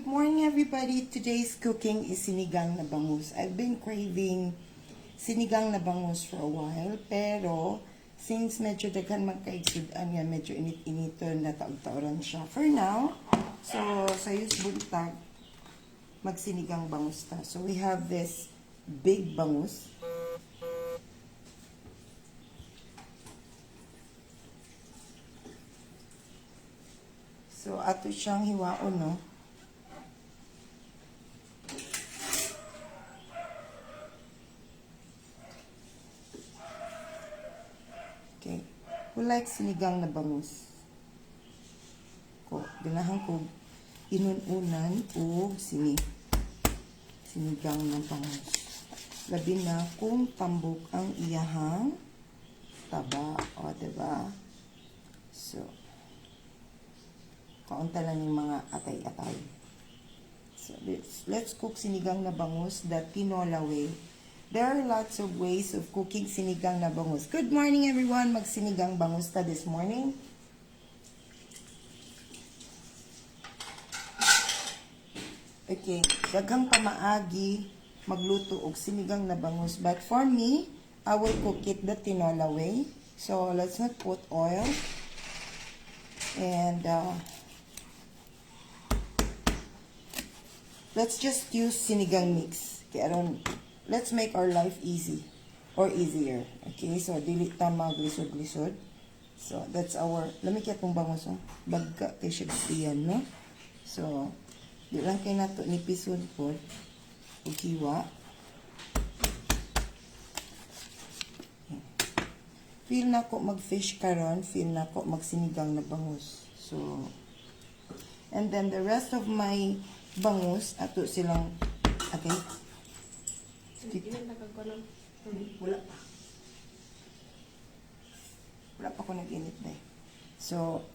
Good morning, everybody. Today's cooking is sinigang na bangus. I've been craving sinigang na bangus for a while, pero since medyo daghan magkaigsudan yan, medyo init-inito na taog-taoran siya. For now, so sayos buntag, magsinigang bangus ta. So we have this big bangus. So ato siyang hiwaon, no? Okay. Who likes sinigang na bangus? Ko, ganahan ko inununan o sinigang na bangus. Labi na kung tambok ang iyahang taba, o diba? So, kaunta lang yung mga atay-atay. So, let's cook sinigang na bangus the tinola way. There are lots of ways of cooking sinigang na bangus. Good morning, everyone. Magsinigang bangus ta this morning. Okay, daghang pamaagi magluto og sinigang na bangus. But for me, I will cook it the tinola way. So, let's not put oil. And, let's just use sinigang mix. Okay, let's make our life easy or easier. Okay, so dili ta maglisod-lisod. So that's our, lamig atong bangus, oh. Bagka kay siya siyan, no? So di lang kay nato ni pisod pod ug hiwa. Feel na ko mag-fish karon, feel na ko magsinigang na bangus. So and then the rest of my bangus ato silang okay. Wala pa. Wala pa ko nag-init na eh. So,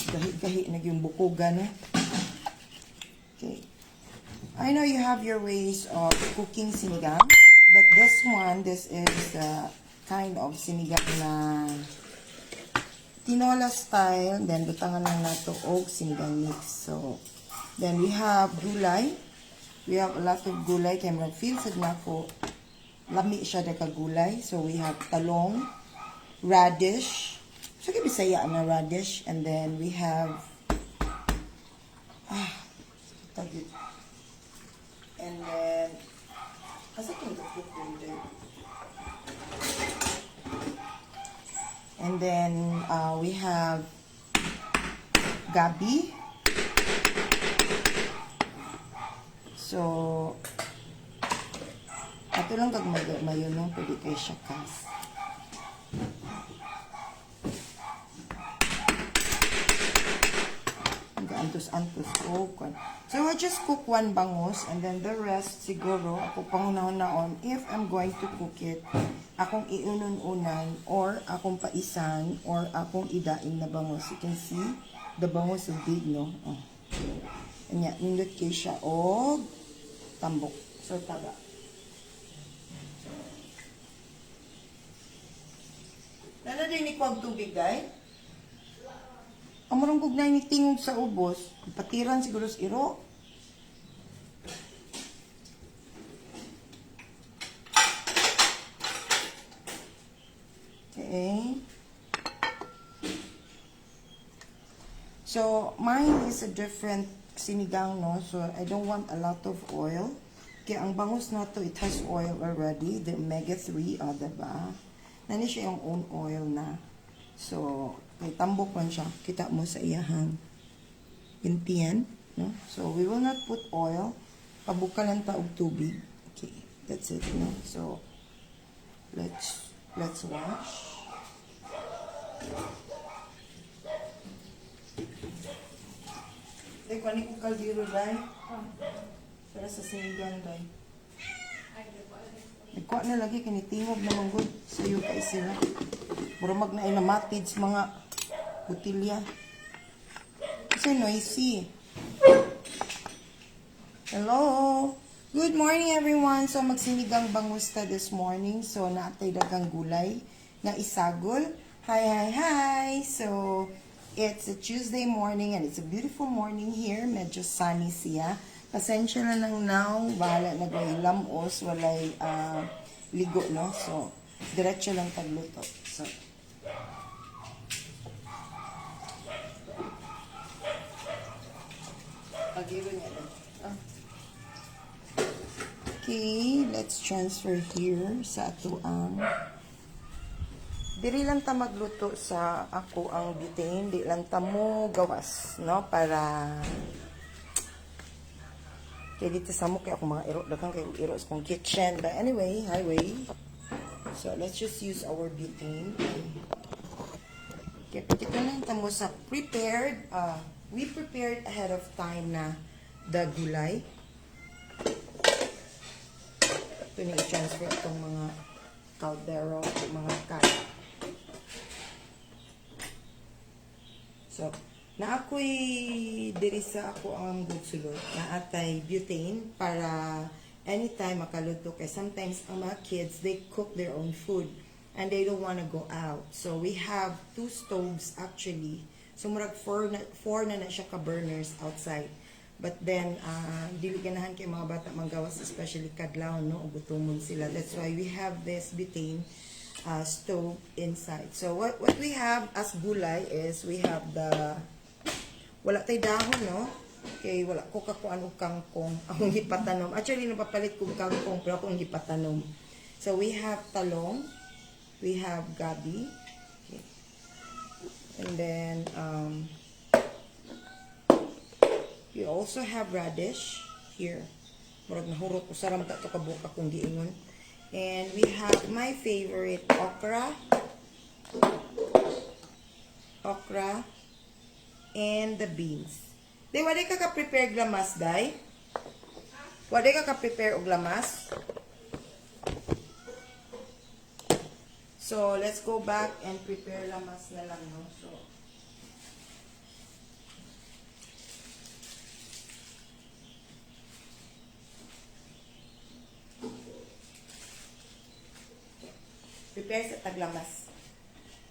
gahi-gahi na yung bukugan. Okay. I know you have your ways of cooking sinigang, but this is the kind of sinigang na tinola style. Then, butangan lang nato og sinigang mix. So, then we have gulay. We have a lot of gulay. Kaya mag-feel sad na ako. Lami siya na kagulay. So we have talong, radish. So kaya bisaya na radish. And then we have and then asa kung and then we have gabi. So, ato lang gagmay-mayo no, pwede kayo siya kas. Antos-antos ko. So, I just cook one bangus and then the rest, siguro, ako pangunahon if I'm going to cook it, akong iunon-unan or akong paisan or akong idaing na bangus. You can see, the bangus is big, no? Oh. Anya, nindot kayo siya o tambok. So, taba. Nala din ni kuwag tubig, day? Amurang gugnay ni tingog sa ubos. Patiran siguro sa iro. Okay. So, mine is a different sinigang, no? So, I don't want a lot of oil. Kaya ang bangus na to, it has oil already. The omega-3, diba? Nani siya yung own oil na. So, kay tambok man siya. Kita mo sa iyahang intiyan, no? So, we will not put oil. Pabuka lang ta og tubig. Okay, that's it, no? So, let's wash. Kung ano ko kaldero, day? Para sa sinigang, day. Nagkuha na lagi, kinitingog naman good. Sayo kay sila. Murag na inamatid sa mga butilya. Kasi noisy. Hello! Good morning, everyone! So, magsinigang bangus ta this morning. So, naatay dagang gulay nga isagol. Hi! So, It's a Tuesday morning and it's a beautiful morning here. Medyo sunny siya. Pasensya na lang now. Bahala na gawin lamos. Walay ligo, no? So, diretso lang tagluto. So, okay, let's transfer here sa atuang. Diri lang ta magluto sa ako ang butane, di lang ta mo gawas, no? Para kaya dito sa mo kaya ako mga iro, dagang kayo iro sa kong kitchen. But anyway, highway. So let's just use our butane. Okay, kita lang ta mo sa prepared, we prepared ahead of time na the gulay. Ito na i-transfer itong mga caldero, itong mga kaya. So, na ako'y diri sa ako ang gudsulod na atay butane para anytime makaluto kay sometimes ang mga kids they cook their own food and they don't want to go out. So we have 2 stoves actually. So murag 4 na siya ka burners outside. But then dili ganahan kay mga bata manggawas especially kadlaw no ug gutomon sila. That's why we have this butane stove inside. So what we have as gulay is we have the wala tay dahon no. Okay, wala ko kakuan og kangkong akong gipatanom. Actually napapalit ko kangkong pero akong gipatanom. So we have talong, we have gabi. Okay. And then you also have radish here. Murag nahurot ko saram ta to kabuka kung giingon. And we have my favorite okra, and the beans. Day, wala ka ka-prepare glamas, day? Wala ka ka-prepare og lamas? So, let's go back and prepare lamas na lang, no? So, prepare sa taglamas.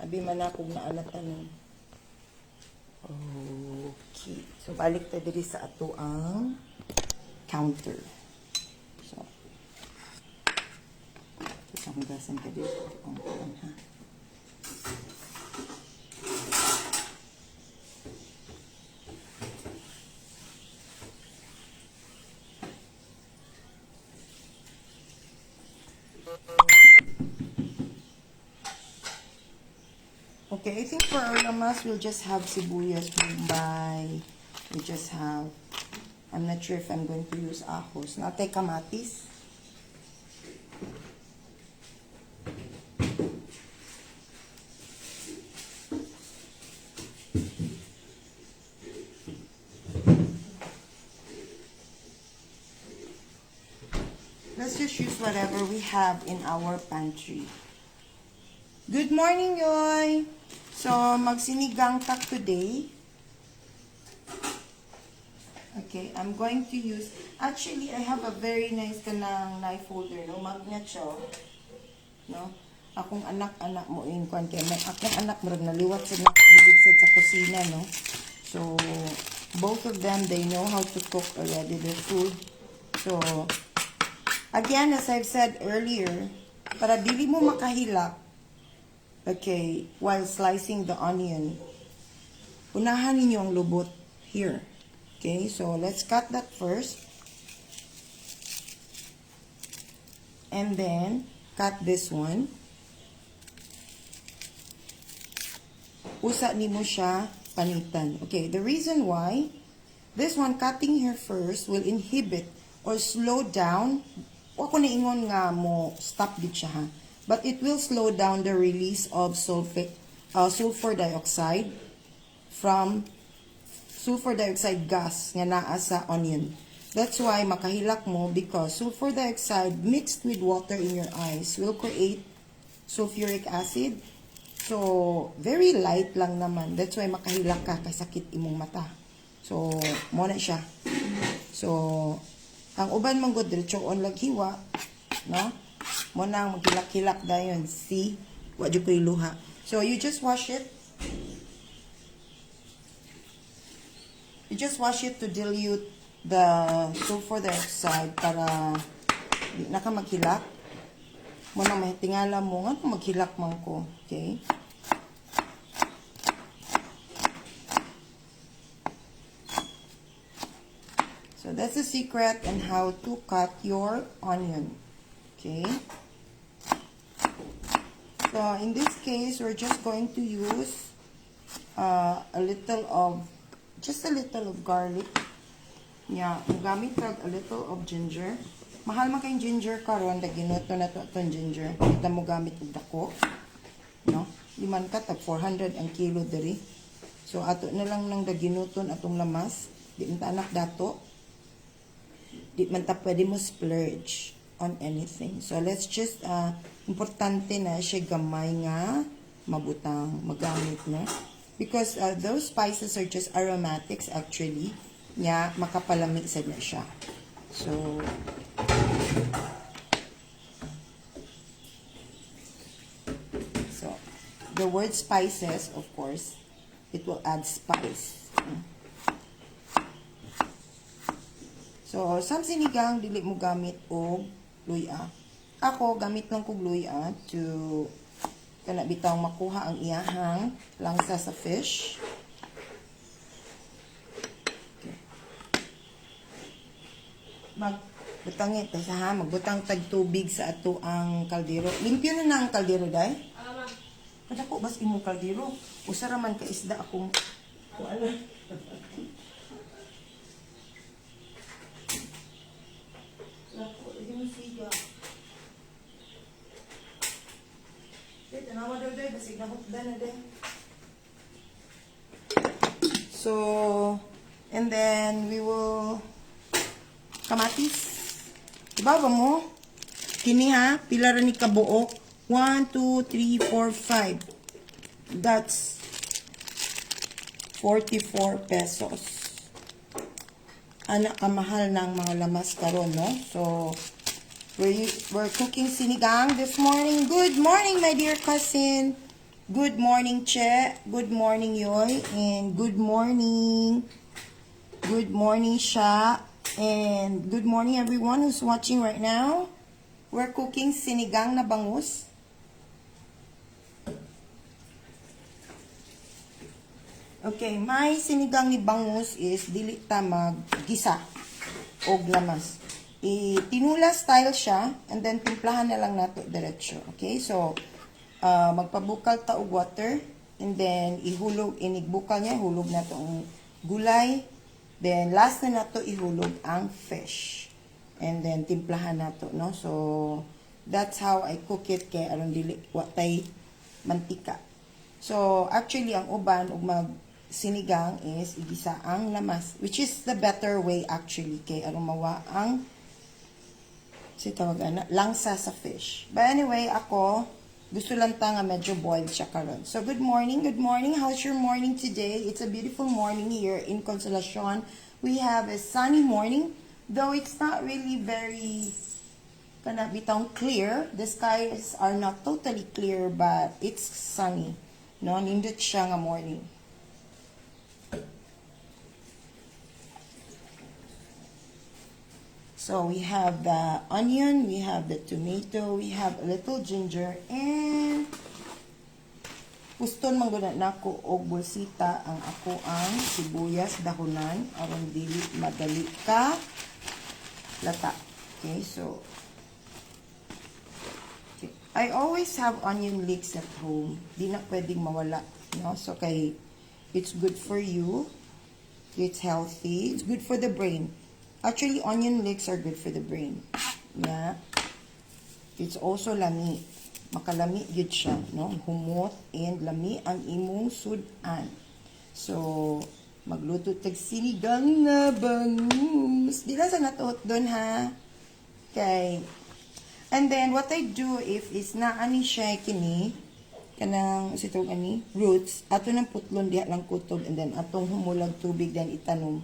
Abi man ako na alatan. Okay. So, balik tayo diri sa ato ang counter. So, isang gasan ka dito. Ang puan, ha? Okay, I think for our lamas, we'll just have sibuyas, bombay. We just have, I'm not sure if I'm going to use ahos. Natay kamatis. Let's just use whatever we have in our pantry. Good morning, Yoy! So, magsinigang tak today. Okay, I'm going to use, actually, I have a very nice kanang knife holder, no? Magnet siya, no? Akong anak-anak mo in kwan kay may akong anak mo naliwat sa nakilid sa kusina, no? So, both of them, they know how to cook already their food. So, again, as I've said earlier, para dili mo makahilak, okay, while slicing the onion, unahan ninyo ang lubot here. Okay, so let's cut that first. And then, cut this one. Usa nimo siya panitan. Okay, the reason why, this one, cutting here first, will inhibit or slow down, o ako naingon nga mo, stop dit siya ha. But it will slow down the release of sulfur dioxide from sulfur dioxide gas nga naa sa onion. That's why makahilak mo because sulfur dioxide mixed with water in your eyes will create sulfuric acid. So, very light lang naman. That's why makahilak ka kay sakit imong mata. So, mo na siya. So, ang uban man gud diretso on laghiwa, no? Mo nang maghilak-hilak dayon. See? Wa jud koy luha. So, you just wash it. You just wash it to dilute the sulfur dioxide para di na ka maghilak. Muna mahitingala mo nga kung maghilak man ko. Okay? So that's the secret on how to cut your onion. Okay? So in this case, we're just going to use just a little of garlic. Yeah, gamit tag a little of ginger. Mahal man kayong ginger karon, ginuto na to itong ginger. Kita mo gamit og dako. No? Liman ka tag 400 ang kilo diri. So ato na lang nang daginuton atong lamas. Di man ta anak dato. Di man ta pwede mo splurge on anything. So let's just importante na siya gamay nga mabutang magamit no. Because those spices are just aromatics actually. Nya makapalamig sad na siya. So the word spices, of course, it will add spice. So some sinigang dili mo gamit og luya. Ako gamit lang kog luya to kana bitaw makuha ang iyahang langsa sa fish. Magbutang ito sa magbutang tag tubig sa ato ang kaldero. Limpyo na ang kaldero day. Kada ko bas imong kaldero. Usa ra man ka isda akong kuala. Lako, di mo siga. Dito nawa daw day basig na hutdan na day. So, and then we will kamatis. Diba ba mo? Kini ha, pila ra ni kabuok. 1, 2, 3, 4, 5. That's 44 pesos. Anak kamahal ng mga lamas karon, no? So, we're cooking sinigang this morning. Good morning, my dear cousin. Good morning, Che. Good morning, Yoy. And good morning. Good morning, Sha. And good morning, everyone who's watching right now. We're cooking sinigang na bangus. Okay, my sinigang ni bangus is dili ta maggisa og lamas. Tinula style siya and then timplahan na lang nato diretso. Okay, so magpabukal ta og water and then ihulog inigbukal niya, ihulog nato ang gulay. Then last na nato ihulog ang fish. And then timplahan nato, no? So that's how I cook it kay aron dili watay mantika. So actually ang uban ug mag sinigang is igisa ang lamas, which is the better way actually kay aron mawa ang tawag ana langsa sa fish. But anyway, ako gusto lang ta nga medyo boiled siya karon. So good morning, good morning. How's your morning today? It's a beautiful morning here in Consolacion. We have a sunny morning, though it's not really very kana bitong clear. The skies are not totally clear, but it's sunny. No, nindot siya nga morning. So we have the onion, we have the tomato, we have a little ginger, and guston mangguna nako og bulsita ang ako ang sibuyas dahonan aron dili madali ka lata. Okay, so okay. I always have onion leeks at home. Di na pwedeng mawala, no? So kay it's good for you. It's healthy. It's good for the brain. Actually, onion leeks are good for the brain. Yeah. It's also lami. Makalami yun siya, no? Humot and lami ang imong sudan. So, magluto tag sinigang na bangus. Di na sa natuot doon, ha? Okay. And then, what I do if is na ani siya kini, kanang sitong ani, roots, ato ng putlon diha lang kutob, and then atong humulag tubig, then itanom.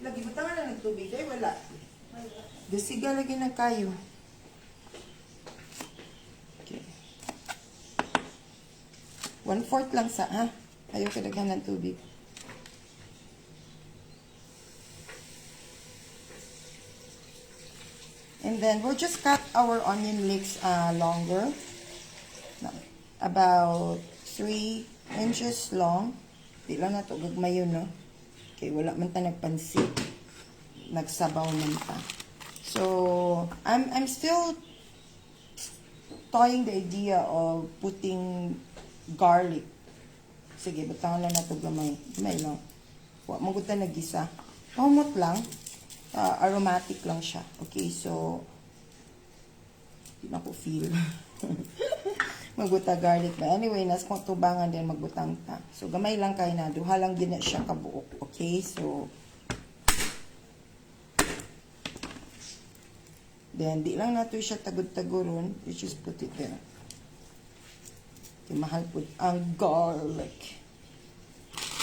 Lagi mo tanga na nagtubig ay wala. Desiga lagi na kayo. Okay. 1/4 lang sa, ha? Ayaw kadaghan ng tubig. And then, we'll just cut our onion leeks longer. No, about 3 inches long. Di lang na ito gagmayon, no? Okay, wala man ta nagpansit. Nagsabaw man ta. So, I'm still toying the idea of putting garlic. Sige, batangan lang na ito gamay. Gamay lang. Huwag maguta nagisa. Pahumot lang. Aromatic lang siya. Okay, so, hindi na ko feel. Magbuta garlic ba? Anyway, nas kong tubangan din magbutang ta. So, gamay lang kayo na. Duha lang din na siya kabuok. Okay, so, then, di lang nato siya tagod-taguron. You just put it there. Okay, mahal po ang garlic.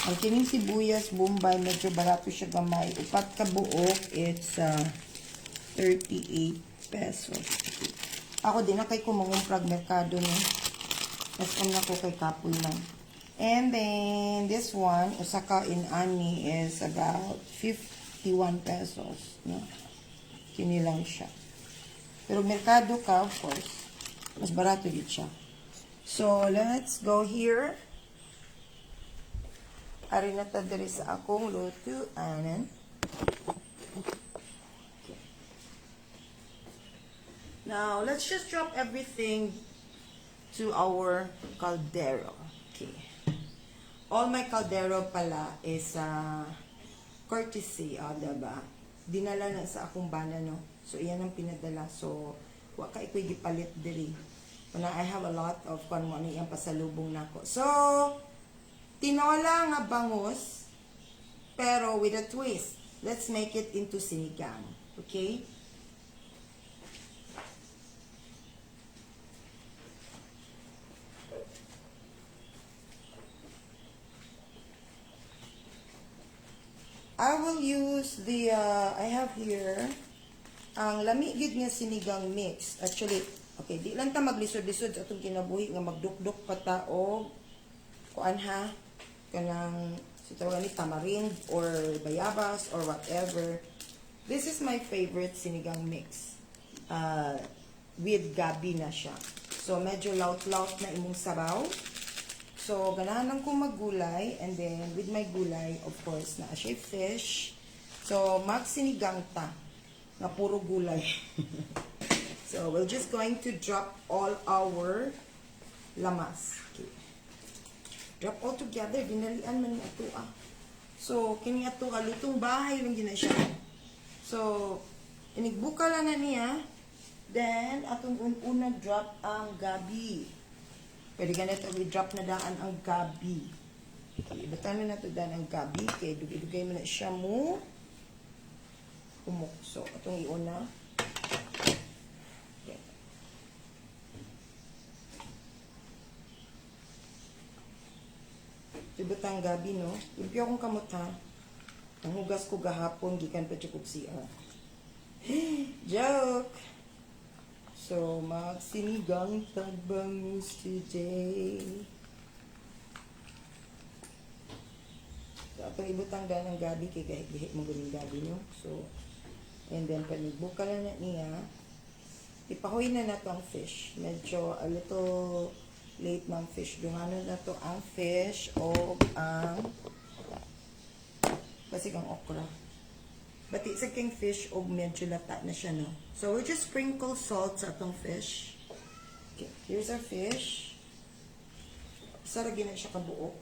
Ang kining sibuyas, Bombay, medyo barato siya gamay. Upat ka buok, it's 38 pesos. Okay. Ako din na kay kumangumprag merkado no. Mas na ko kay kapoy lang. And then, this one, Osaka in Ani is about 51 pesos. No? Kini lang siya. Pero merkado ka, of course, mas barato din siya. So, let's go here. Ari na ta diri sa akong lutuanan. Okay. Now, let's just drop everything to our caldero. Okay. All my caldero pala is courtesy, diba? Dinala na sa akong bana, no? So, iyan ang pinadala. So, wa ka iko'y gipalit diri. When I have a lot of kung ano yung pasalubong nako. So, tinola nga bangus, pero with a twist. Let's make it into sinigang. Okay? I will use the, I have here, ang lami gid nga sinigang mix. Actually, okay, di lang ta maglisod-lisod sa atong kinabuhi nga magdukduk pa ta og kuan ha, kanang sitawagan ni tamarind or bayabas or whatever. This is my favorite sinigang mix. With gabi na siya. So, medyo laut-laut na imong sabaw. So, ganahan ko maggulay. And then, with my gulay, of course, na siya fish. So, magsinigang ta. Na puro gulay. So, we're just going to drop all our lamas. Okay. Drop all together. Dinalian man ni ato So, kini ato lutong bahay lang gina siya. So, inigbuka lang na niya. Then, atong una drop ang gabi. Pwede ganito, i-drop na daan ang gabi. Okay, ibatan na nato daan ang gabi. Kaya dugay-dugay mo na siya mo. Umok. So, atong iuna. Okay. Ibatan gabi, no? Ibigay akong kamot, ha? Ang hugas ko gahapon, gikan pa chukog siya. Joke! So, magsinigang tagbangus today. So, atong ibutang daan ng gabi, kay gahit-gahit mo guling gabi, no? So, and then, panigbuka na niya, ipahuy na nato ang fish. Medyo a little late ng fish. Dunganon na to ang fish o ang basig ang okra. Bati sa king fish o medyo lata na siya, no? So, we'll just sprinkle salt sa atong fish. Okay, here's our fish. Saragin na siya kabuok.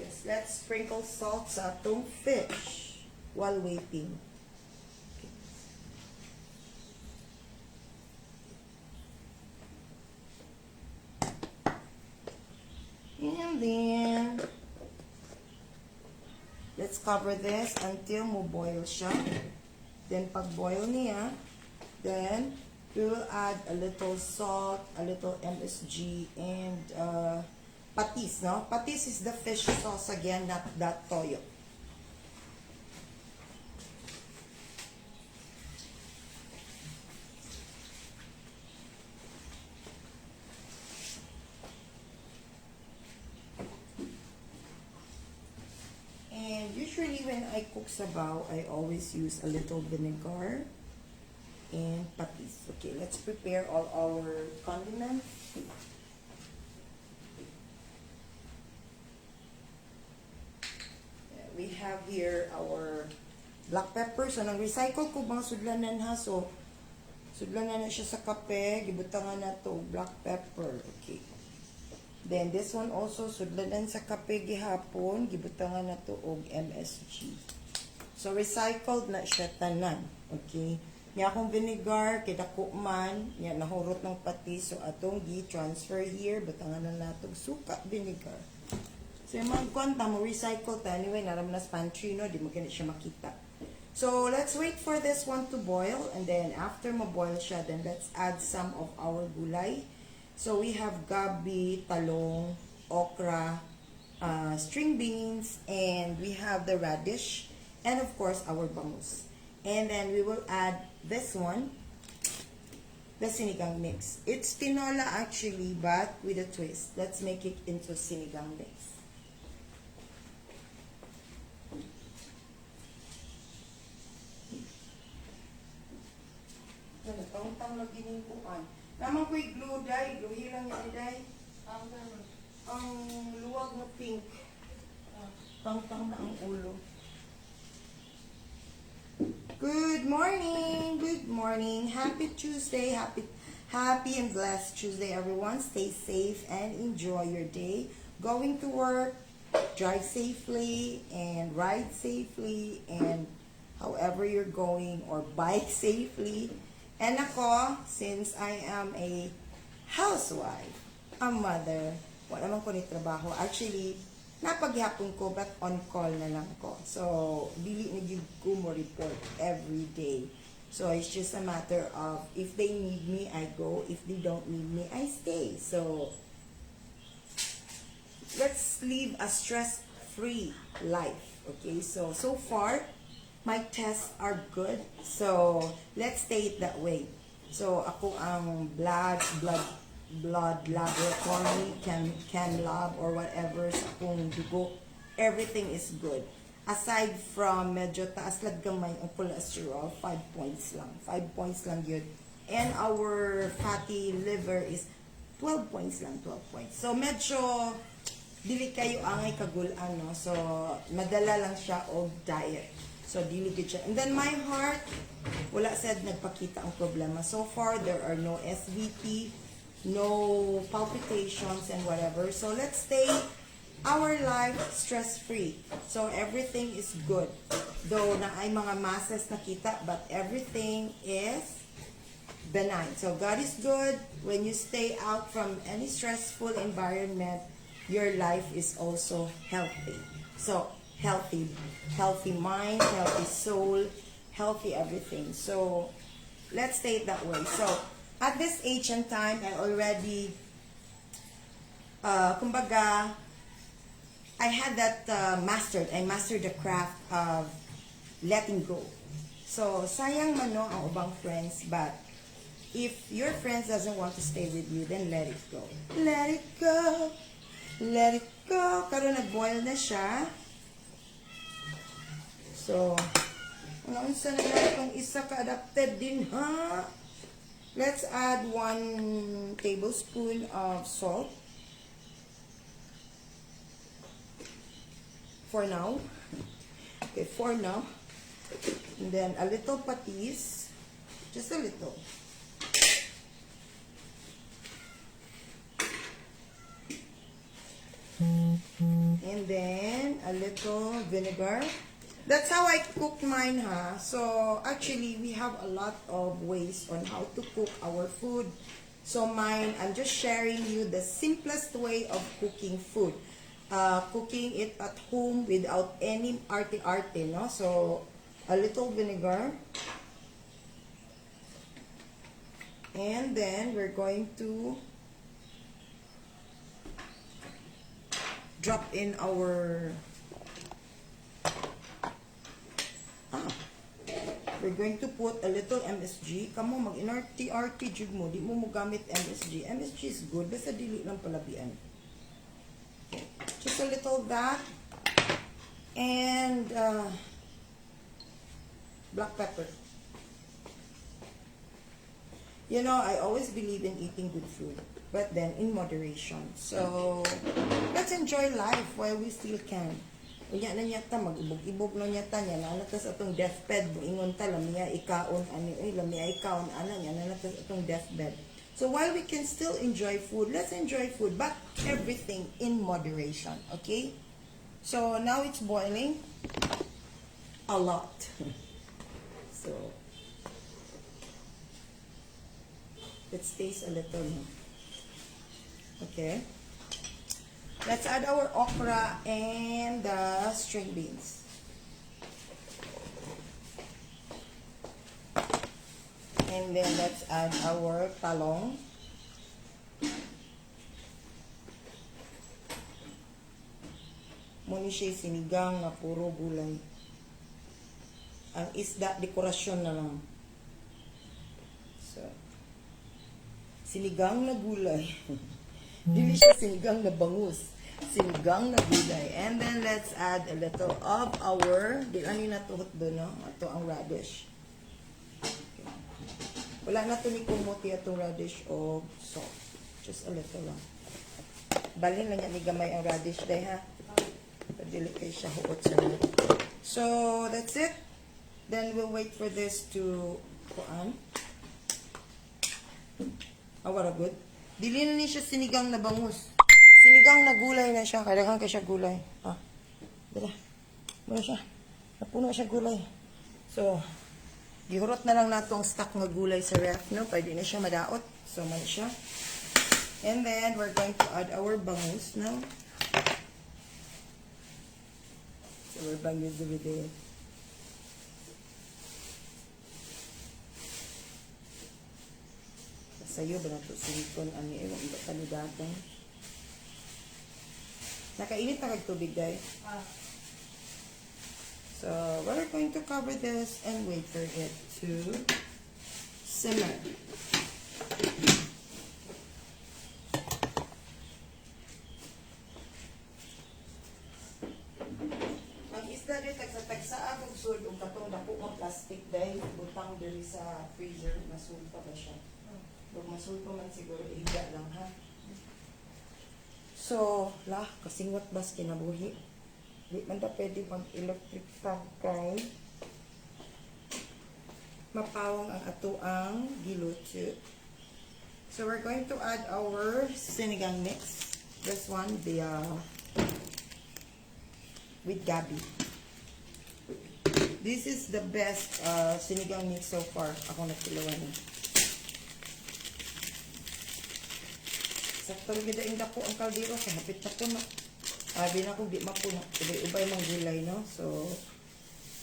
Yes, let's sprinkle salt sa atong fish while waiting. Okay. And then, let's cover this until mo boil siya. Then, pag boil niya, then, we will add a little salt, a little MSG, and patis, no? Patis is the fish sauce again, not that toyo. I cook sabaw, I always use a little vinegar and patis. Okay, let's prepare all our condiments. We have here our black pepper. So, nang-recycle ko mga sudlanan ha. So, sudlanan na siya sa kape. Gibutangan na to black pepper. Okay. Then, this one also, sudlanan sa kape gihapon. Gibutangan na to og MSG. So, recycled na siya tanan. Okay. Niya akong vinegar, kidako man. Niya, nahurot ng patis. So, atong gi-transfer here. Butangan na natong suka, vinegar. So, yung mga kwanta mo, recycle ta. Anyway, naram na sa pantry, no? Di mo ganit siya makita. So, let's wait for this one to boil. And then, after ma-boil siya, then let's add some of our gulay. So, we have gabi, talong, okra, string beans, and we have the radish, and of course, our bangus. And then, we will add this one, the sinigang mix. It's tinola actually, but with a twist. Let's make it into sinigang mix. Tang-tang lagi ning kuan. Naman ko'y glue dye, glue lang yan dye. Ang luwag na pink. Tang-tang na ang ulo. Good morning. Good morning. Happy Tuesday. Happy and blessed Tuesday, everyone. Stay safe and enjoy your day. Going to work, drive safely and ride safely, and however you're going, or bike safely. And ako, since I am a housewife, a mother, wala naman ko ni trabaho. Actually, napaghapon ko, but on call na lang ko. So, dili na give ko mo report every day. So, it's just a matter of, if they need me, I go. If they don't need me, I stay. So, let's live a stress-free life. Okay, so far, my tests are good. So, let's stay it that way. So, ako ang blood laboratory, chem lab, or whatever sa akong dugo. Everything is good. Aside from medyo taas lang gamay ang cholesterol, 5 points lang. 5 points lang yun. And our fatty liver is 12 points lang, 12 points. So, medyo dili kayo angay kagulan, no? So, madala lang siya og diet. So, dili gid siya. And then, my heart, wala said nagpakita ang problema. So far, there are no SVP, no palpitations, and whatever. So, let's stay our life stress-free. So, everything is good. Though, na ay mga masses nakita, but everything is benign. So, God is good. When you stay out from any stressful environment, your life is also healthy. So, healthy mind, healthy soul, healthy everything. So, let's stay it that way. So, at this age and time, I already, kumbaga, I had that I mastered the craft of letting go. So, sayang man no ang ubang friends, but if your friends doesn't want to stay with you, then let it go. Let it go. Let it go. Karon nag-boil na siya. So, unsa na itong isa ka-adapted din, ha? Let's add 1 tablespoon of salt. For now. Okay, for now. And then, a little patis. Just a little. And then, a little vinegar. That's how I cook mine, ha? So, actually, we have a lot of ways on how to cook our food. So, mine, I'm just sharing you the simplest way of cooking food. Cooking it at home without any arte-arte, no? So, a little vinegar. And then, we're going to drop in our we're going to put a little MSG. Kamo mag-inarte jud mo, di mo mo gamit MSG. MSG is good, basta dili lang palabian. Okay. Just a little that. And Black pepper. You know, I always believe in eating good food, but then in moderation. So, let's enjoy life while we still can. Unya na niya ta, mag-ibog-ibog na niya ta, niya na natas atong deathbed, ingon ta, lamia ikaon, lamia ikaon, niya na natas atong deathbed. So, while we can still enjoy food, let's enjoy food, but everything in moderation, okay? So, now it's boiling a lot. So, let's taste a little more. Okay. Let's add our okra and the string beans. And then let's add our talong. Muna siya sinigang na puro gulay. Ang isda, dekorasyon na lang. So, sinigang na gulay. Dili siya sinigang na bangus. Sinigang na gulay. And then, let's add a little of our, di ano na tuhot doon, no? Ito ang radish. Okay. Wala na ito ni kumuti itong radish o salt. Just a little lang. Balhin lang yan ni gamay ang radish day, ha? Dili kayo siya huot sa mga. So, that's it. Then, we'll wait for this to kuan. Wala good. Dili na ni siya sinigang na bangus. Sinigang na gulay na siya. Kailangan ka siya gulay. Dila. Muna siya. Napuno siya gulay. So, gihurot na lang nato ang stock nga gulay sa ref, no? Pwede na siya madaot. So, man siya. And then, we're going to add our bangus now. So, we're bangus over there. Sayo ba na ito silikon ang iwan ba kandidatong? Nakainit na kagtubig, guys. So, we're going to cover this and wait for it to simmer. Ang isda rin, tagsa-tagsa akong sud o katong dako ng plastic dahil butang dali sa freezer, masulpa ba siya? Pag masulpa man siguro, ihiga lang, ha? So, kasingwat bas kinabuhi. Di man ta pwede mag-electric fan kay mapawang ang atoang giluto. So, we're going to add our sinigang mix. This one, the with gabi. This is the best sinigang mix so far. Ako nagtilawan niya. Sakto gida inda po ang kaldero kay hapit na puno. Abi na ko di mapuno. Ubay mang gulay, no? So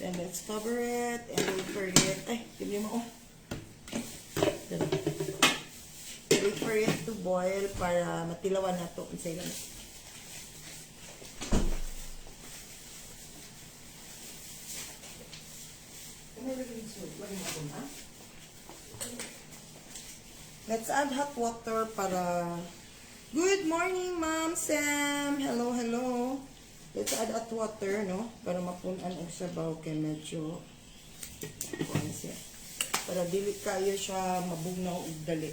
then let's cover it and wait for it. Ay, dili mo oh. Wait for it to boil para matilawan na to unsay lang. Let's add hot water para. Good morning, Ma'am Sam. Hello, hello. Let's add hot water, no? Para mapunan og sabaw kay medyo kuan siya. Para dili kayo siya mabugnaw og dali.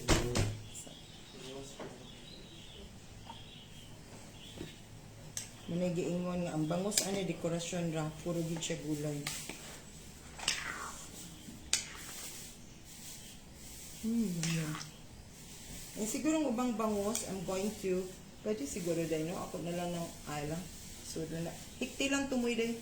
Muna giingon nga ang bangus ani dekorasyon ra, puro gid siya gulay. And siguro ng ubang bangus, I'm going to, pwede siguro din, no? Ako na lang ng lang. So, na. Hikti lang tumoy din.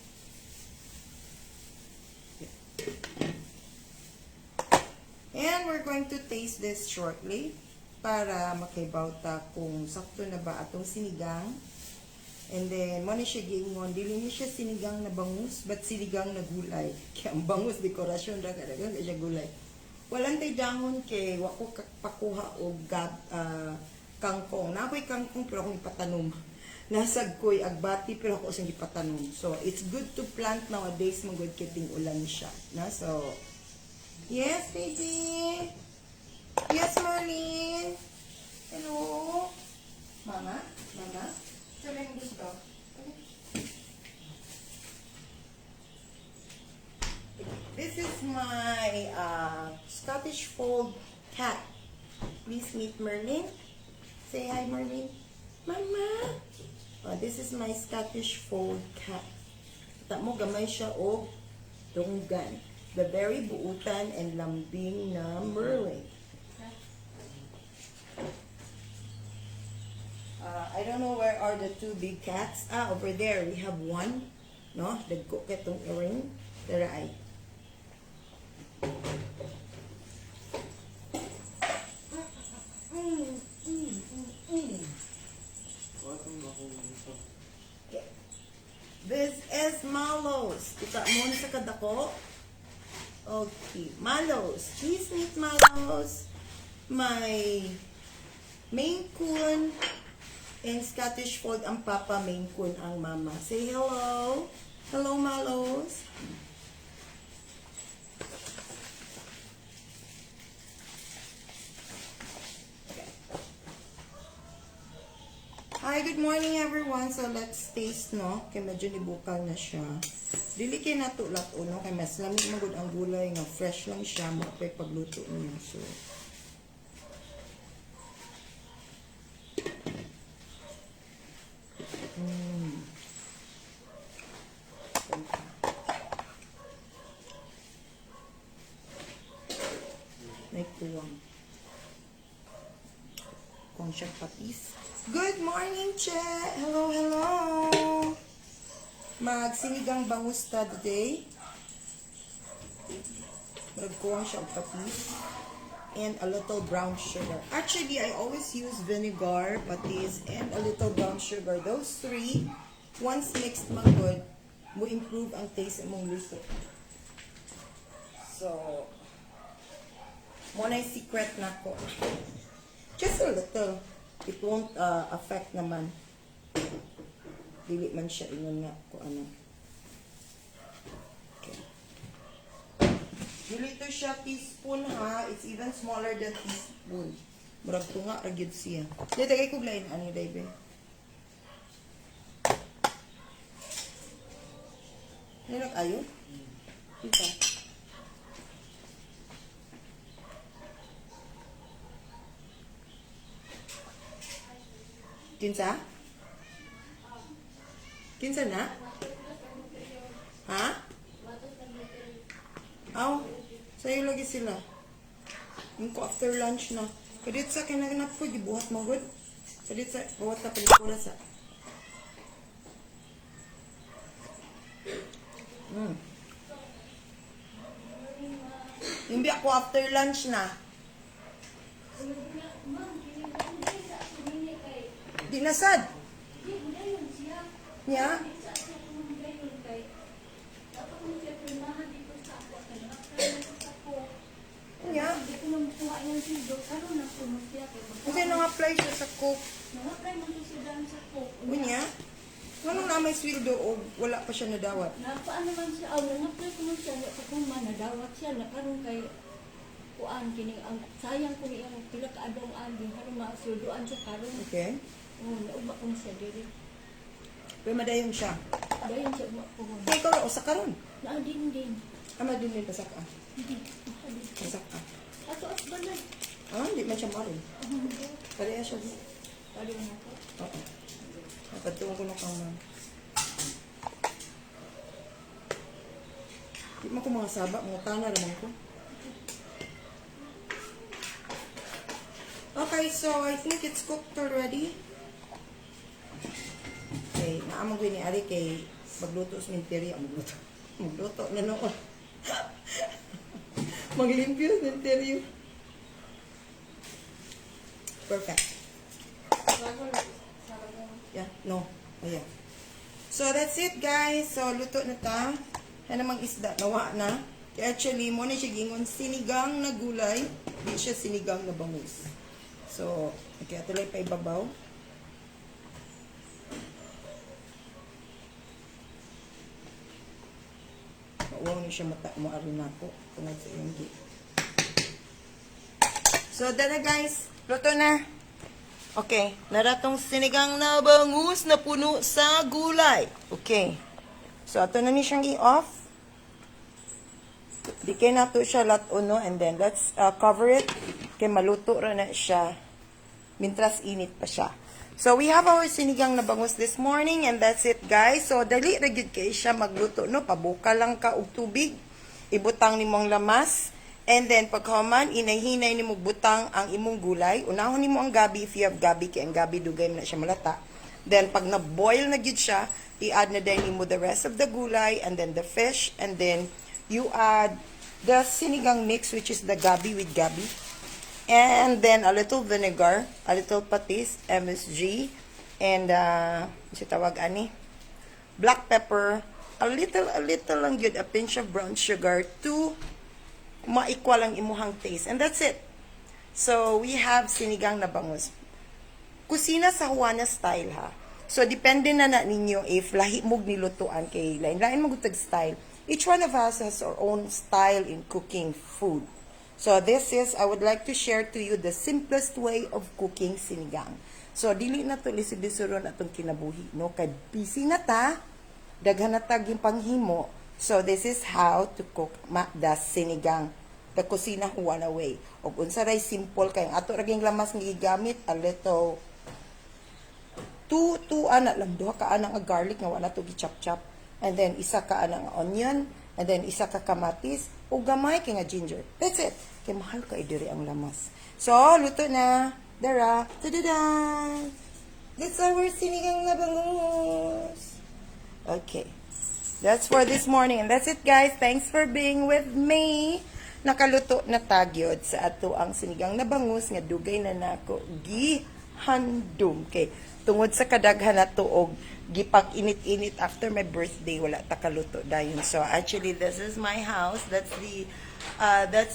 And we're going to taste this shortly para makibaw ta kung sakto na ba atong sinigang. And then, mo ni siya giingon, dili ni siya sinigang na bangus, but sinigang na gulay. Kaya ang bangus, dekorasyon ra kadagan siya gulay. Walang tay dangon kay wako pakuha og kangkong. Nakoy kangkong pero akong ipatanom. Nasag ko'y agbati pero ako usang ipatanom. So it's good to plant nowadays mga good kiting ulan siya. Na so yes, baby. Yes, Marlene. Hello. Mama, mama. Sabi mo gusto. This this is my Scottish Fold cat. Please meet Merlin. Say hi, Merlin. Mama! This is my Scottish Fold cat. Kita mo, gamay siya o dunggan. The very buutan and lambing na Merlin. I don't know where are the two big cats. Over there we have one. No, dagko ketong ring. Dara ay. This is Malos. Kita mo na sa kadako. Okay, Malos. Please meet Malos. My Maine Coon and Scottish Fold ang papa, Maine Coon ang mama. Say hello. Hello, Malos. Hi, good morning everyone. So let's taste, no? Kaya medyo nibukal na siya. Dili kay nato lato, no? Kaya mas lamig magud ang gulay nga fresh lang siya mo pa pagluto niya. So may kuwang. Kung siya patis. Good morning, Che! Hello, hello! Magsinigang bangusta today. Magkuwang siya patis. And a little brown sugar. Actually, I always use vinegar, patis, and a little brown sugar. Those three, once mixed man good, mo improve ang taste mong luto. So, muna yung secret na ko. Just a little. It won't affect naman. Dili man siya ingon nga kung ano. Okay. Dili to siya teaspoon ha. It's even smaller than teaspoon. Murag to nga agad siya. Dili tagay ko lain ano dai Nilak ayo? Kita. Kinsa? Kinsa na? Ha? Aw, sa'yo lagi sila. Yung ko after lunch na. Kadit sa kinaganap po, gibuhat mo good. Kadit sa, buhat na pelikula sa. Hindi ako after lunch na. Di nasad. Nya? Nya? Kasi nang-apply siya sa cook. Nya? Anong na may sweldo o wala pa siya nadawat? Napaan naman siya, nang-apply ko man siya, kung nadawat siya, nakaroon kay kuan kini ang sayang ko iyang pila ka adong andi haron masulduan siya karon. Okay. Nauba ko siya diri. Pero madayon siya. Dayon siya mo ko. Kaya ikaw sa karon. Na din. Ama din din pasak ah. Hindi. Pasak ah. Ato as balay. Hindi man siya marin. Pareha siya. Pari na ko. Oo. Napatuwa ko na kang di man ko mga saba, mga tana naman ko. Okay, so I think it's cooked already. Okay, naamang ko ni Ari kay magluto sa minterya. Magluto na noon. Maglimpyo sa minterya. Perfect. Yeah, no. Ayan. So, that's it, guys. So, luto na ta. Yan namang isda. Nawa na. Actually, mo na siya gingon sinigang na gulay. Di siya sinigang na bangus. So, okay, atuloy pa ibabaw. Mauwaw na siya maaari na ako. Tungod sa iyong gi. So, dada guys. Luto na. Okay. Naratong sinigang na bangus na puno sa gulay. Okay. So, ito na ni siyang i-off. Di kay nato siya lat-uno, and then let's cover it. Kay maluto ra na siya. Mintras init pa siya. So, we have our sinigang na bangus this morning, and that's it, guys. So, dali ra gyud kay siya magluto, no? Pabuka lang ka og tubig. Ibutang nimong lamas. And then, pagkahuman, inay-hinay nimo butang ang imong gulay. Unahon nimo ang gabi if you have gabi, kay ang gabi dugay mo na siya malata. Then, pag na-boil na gyud siya, i-add na din nimo the rest of the gulay, and then the fish, and then you add the sinigang mix, which is the gabi with gabi. And then, a little vinegar, a little patis, MSG, and, si tawag ani, black pepper, a little lang yun, a pinch of brown sugar to ma-equal ang imuhang taste. And that's it. So, we have sinigang na bangus. Kusina sa Juana style, ha. So, depende na ninyo if lahi mong nilutuan kay lain-lain magutag style. Each one of us has our own style in cooking food. So, this is, I would like to share to you the simplest way of cooking sinigang. So, dili na to lisod-lisuron atong kinabuhi, no? Kay busy na ta, daghan na tag yung panghimo. So, this is how to cook the sinigang. The kusina Juana way. O unsa ray simple kay ato raging lamas nga gigamit a little two ana lang duha ka ana nga garlic nga wala to gi-chop-chop. And then isa ka ana nga onion, and then isa ka kamatis, ug gamay kay nga ginger. That's it. Kay mahal ka diri ang lamas. So, luto na. Dara. Tadada! That's our sinigang na bangus. Okay. That's for this morning. And that's it, guys. Thanks for being with me. Nakaluto na tagyod sa ato ang sinigang na bangus nga dugay na nako gihandom. Okay. Tungod sa kadaghan na tuog gipag init-init after my birthday wala ta kaluto dayon. So actually this is my house. That's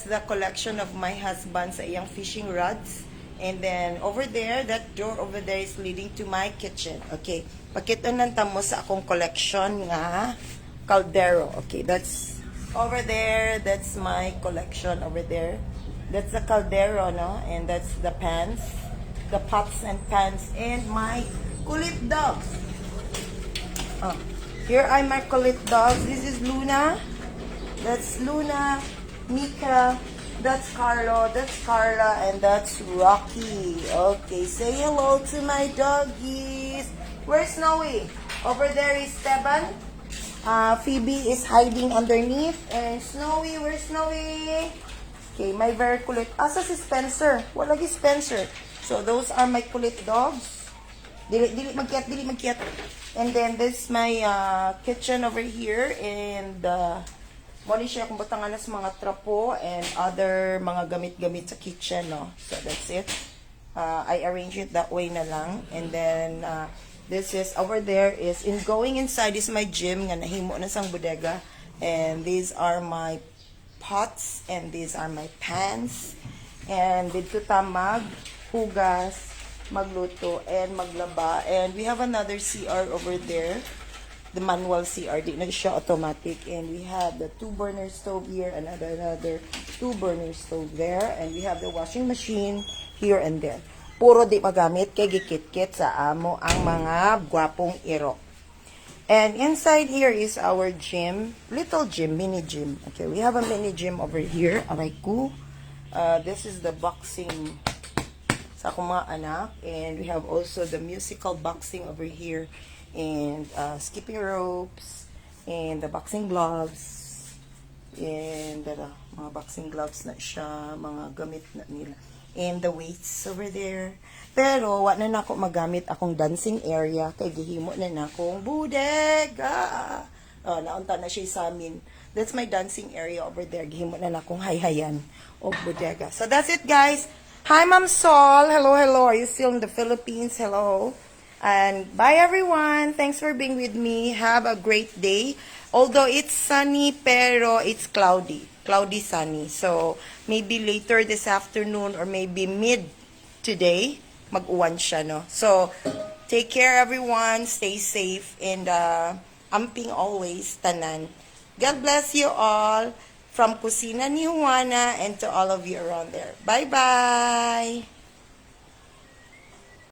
the collection of my husband sa iyang fishing rods. And then over there, that door over there is leading to my kitchen. Okay. Pakita-nan tamo sa akong collection nga caldero. Okay, that's over there. That's my collection over there. That's the caldero, no? And that's the pans, the pots and pans, and my kulit dogs. Here are my kulit dogs. This is Luna. That's Luna, Mika. That's Carlo. That's Carla, and that's Rocky. Okay, say hello to my doggies. Where's Snowy? Over there is Esteban. Phoebe is hiding underneath. And Snowy, where's Snowy? Okay, my very kulit. Asa si Spencer? Wala gi Spencer. So, those are my kulit dogs. Dili magkiat. And then, this is my kitchen over here. And, mali siya kung batangan na sa mga trapo and other mga gamit-gamit sa kitchen, no? So, that's it. I arrange it that way na lang. And then, this is, over there is, going inside is my gym, nga nahimo na sang bodega. And these are my pots, and these are my pans. And dito ta maghugas, magluto, and maglaba. And we have another CR over there, the manual CR, di na siya automatic. And we have the 2-burner stove here, another 2-burner stove there. And we have the washing machine here and there. Puro di magamit kay gikit-kit sa amo ang mga gwapong iro. And inside here is our gym, little gym, mini gym. Okay, we have a mini gym over here. Aray ko. This is the boxing sa akong mga anak. And we have also the musical boxing over here. And skipping ropes. And the boxing gloves. And mga boxing gloves na siya. Mga gamit na nila. And the weights over there. Pero, wa na nako magamit akong dancing area. Kay gihimo na nakong bodega. Naunta na siya sa amin. That's my dancing area over there. Gihimo na nakong hayhayan o bodega. So, that's it, guys. Hi, Ma'am Sol. Hello. Are you still in the Philippines? Hello. And bye, everyone. Thanks for being with me. Have a great day. Although it's sunny, pero it's cloudy. Cloudy, sunny. So, maybe later this afternoon or maybe mid today, mag-uwan siya, no? So, take care, everyone. Stay safe. And, amping always, tanan. God bless you all. From Kusina ni Juana and to all of you around there. Bye-bye!